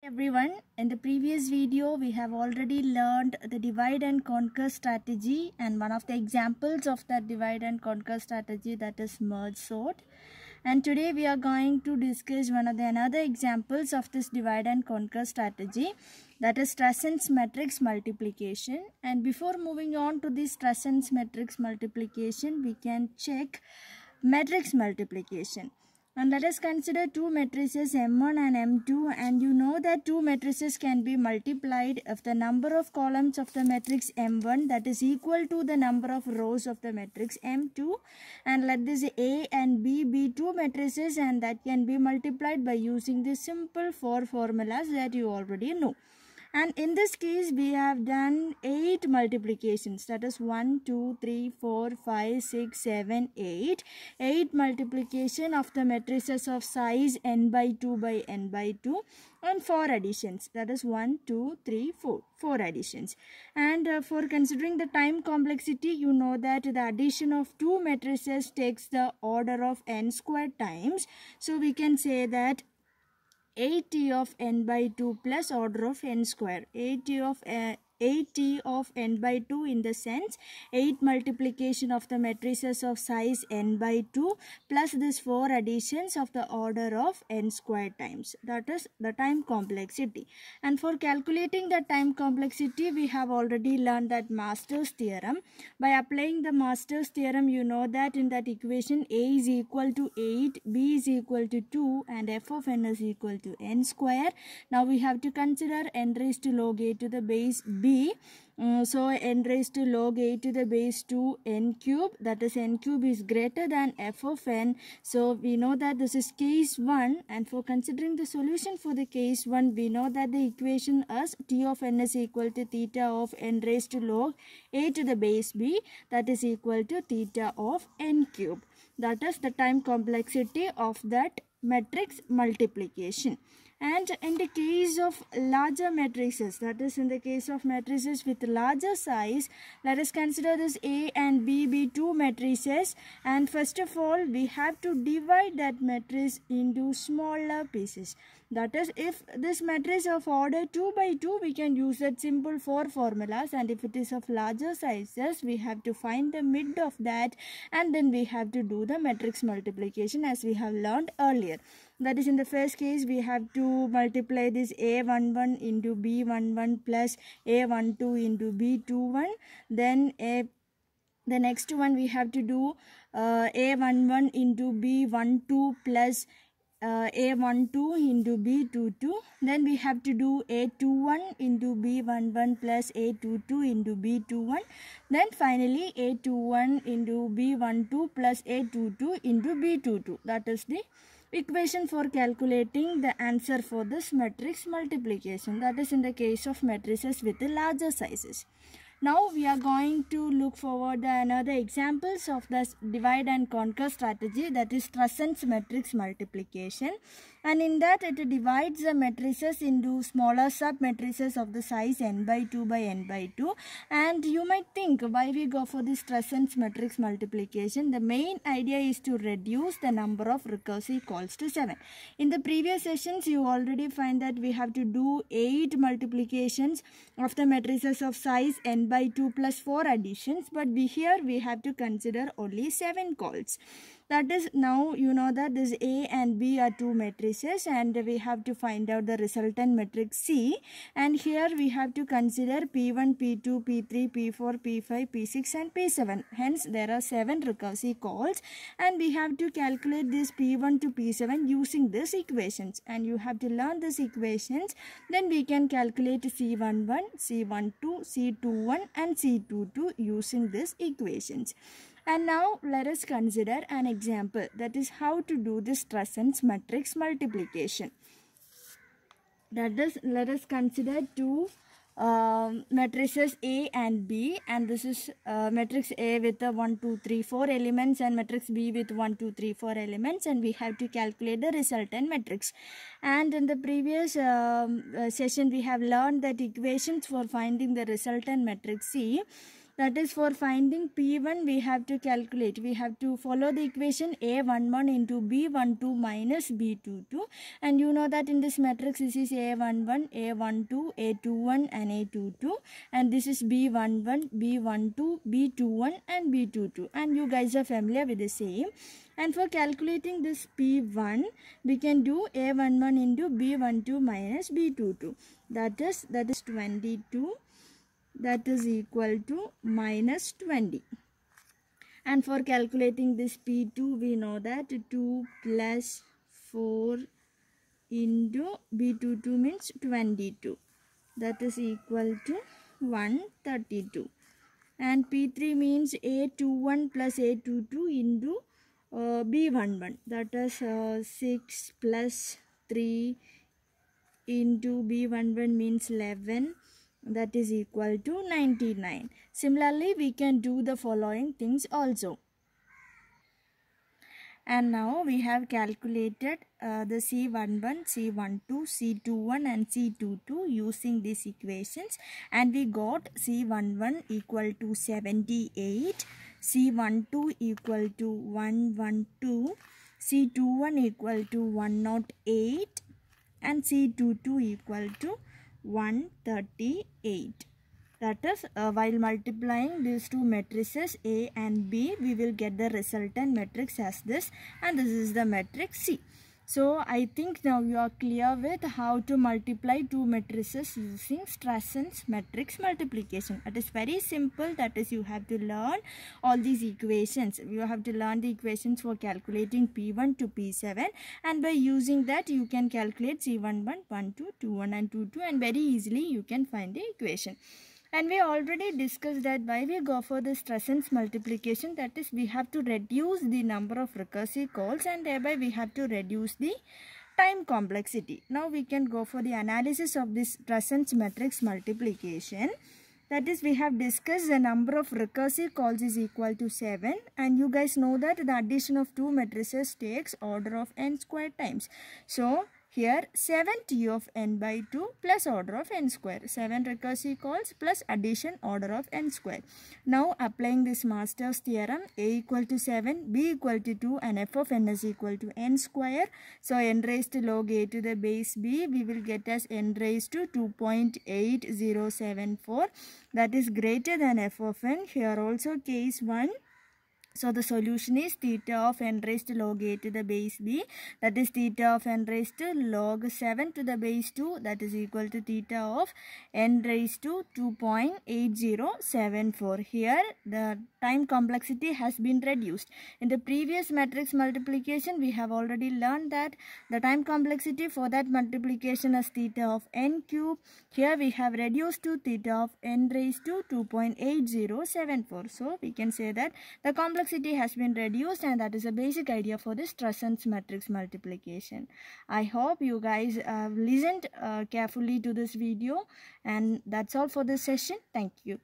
Everyone, in the previous video we have already learned the divide and conquer strategy, and one of the examples of that divide and conquer strategy, that is merge sort. And today we are going to discuss one of the another examples of this divide and conquer strategy, that is Strassen's matrix multiplication. And before moving on to this Strassen's matrix multiplication, we can check matrix multiplication. And let us consider two matrices M1 and M2, and you know that two matrices can be multiplied if the number of columns of the matrix M1 that is equal to the number of rows of the matrix M2, and let this A and B be two matrices, and that can be multiplied by using the simple four formulas that you already know. And in this case we have done 8 multiplications, that is 1 2 3 4 5 6 7 8 8 multiplication of the matrices of size n by 2 by n by 2, and 4 additions, that is 1 2 3 4 additions. And for considering the time complexity, you know that the addition of two matrices takes the order of n squared times, so we can say that 8t of n by 2 plus order of n square, 8t of n by 2 in the sense 8 multiplication of the matrices of size n by 2 plus this 4 additions of the order of n squared times, that is the time complexity. And for calculating the time complexity, we have already learned that Master's theorem. By applying the Master's theorem, you know that in that equation A is equal to 8, B is equal to 2, and f of n is equal to n square. Now we have to consider n raised to log a to the base b. So n raised to log a to the base 2 n cube, that is n cube is greater than f of n. So we know that this is case 1, and for considering the solution for the case 1, we know that the equation is t of n is equal to theta of n raised to log a to the base b, that is equal to theta of n cube. That is the time complexity of that matrix multiplication. And in the case of larger matrices, that is in the case of matrices with larger size, let us consider this A and B be two matrices, and first of all we have to divide that matrix into smaller pieces. That is, if this matrix of order 2 by 2, we can use that simple 4 formulas, and if it is of larger sizes, we have to find the mid of that, and then we have to do the matrix multiplication as we have learned earlier. That is, in the first case we have to multiply this A11 into B11 plus A12 into B21. Then the next one we have to do A11 into B12 plus A12 into B22. Then we have to do A21 into B11 plus A22 into B21. Then finally A21 into B12 plus A22 into B22. That is the equation for calculating the answer for this matrix multiplication. That is in the case of matrices with the larger sizes. Now we are going to look forward another examples of this divide and conquer strategy, that is Strassen's matrix multiplication. And in that it divides the matrices into smaller sub matrices of the size n by 2 by n by 2. And you might think, why we go for this Strassen's matrix multiplication? The main idea is to reduce the number of recursive calls to 7. In the previous sessions you already find that we have to do 8 multiplications of the matrices of size n by 2 plus 4 additions, but here we have to consider only 7 calls. That is, now you know that this A and B are two matrices, and we have to find out the resultant matrix C, and here we have to consider P1, P2, P3, P4, P5, P6 and P7. Hence there are 7 recursive calls, and we have to calculate this P1 to P7 using these equations, and you have to learn these equations. Then we can calculate C11, C12, C21 and C22 using these equations. And now let us consider an example, that is how to do this Strassen's matrix multiplication. That is, let us consider two matrices A and B, and this is matrix A with 1 2 3 4 elements and matrix B with 1 2 3 4 elements, and we have to calculate the resultant matrix. And in the previous session we have learned that equations for finding the resultant matrix C. That is, for finding P1 we have to calculate. We have to follow the equation A11 into B12 minus B22, and you know that in this matrix this is A11, A12, A21 and A22, and this is B11, B12, B21 and B22, and you guys are familiar with the same. And for calculating this P1, we can do A11 into B12 minus B22. That is 22. That is equal to minus 20. And for calculating this P2, we know that 2 plus 4 into B22 means 22. That is equal to 132. And P3 means A21 plus A22 into B11. That is 6 plus 3 into B11 means 11. That is equal to 99. Similarly, we can do the following things also. And now we have calculated the C11, C12, C21 and C22 using these equations, and we got C11 equal to 78, C12 equal to 112, C21 equal to 108 and C22 equal to 138. That is, while multiplying these two matrices A and B, we will get the resultant matrix as this, and this is the matrix C. So I think now you are clear with how to multiply two matrices using Strasson's matrix multiplication. It is very simple. That is, you have to learn all these equations. You have to learn the equations for calculating P1 to P7, and by using that you can calculate C11, 12, 21 and 22, and very easily you can find the equation. And we already discussed that why we go for the Strasson's multiplication, that is, we have to reduce the number of recursive calls, and thereby we have to reduce the time complexity. Now we can go for the analysis of this Strasson's matrix multiplication. That is, we have discussed the number of recursive calls is equal to 7, and you guys know that the addition of two matrices takes order of n square times. So here 7 t of n by 2 plus order of n square. 7 recursive calls plus addition order of n square. Now applying this Master's theorem, a equal to 7, b equal to 2 and f of n is equal to n square. So n raised to log a to the base b, we will get as n raised to 2.8074. That is greater than f of n. Here also case 1. So the solution is theta of n raised to log a to the base b, that is theta of n raised to log 7 to the base 2, that is equal to theta of n raised to 2.8074. Here the time complexity has been reduced. In the previous matrix multiplication, we have already learned that the time complexity for that multiplication is theta of n cube. Here we have reduced to theta of n raised to 2.8074. So we can say that the complexity has been reduced, and that is a basic idea for this Strasson's matrix multiplication. I hope you guys listened carefully to this video, and that's all for this session. Thank you.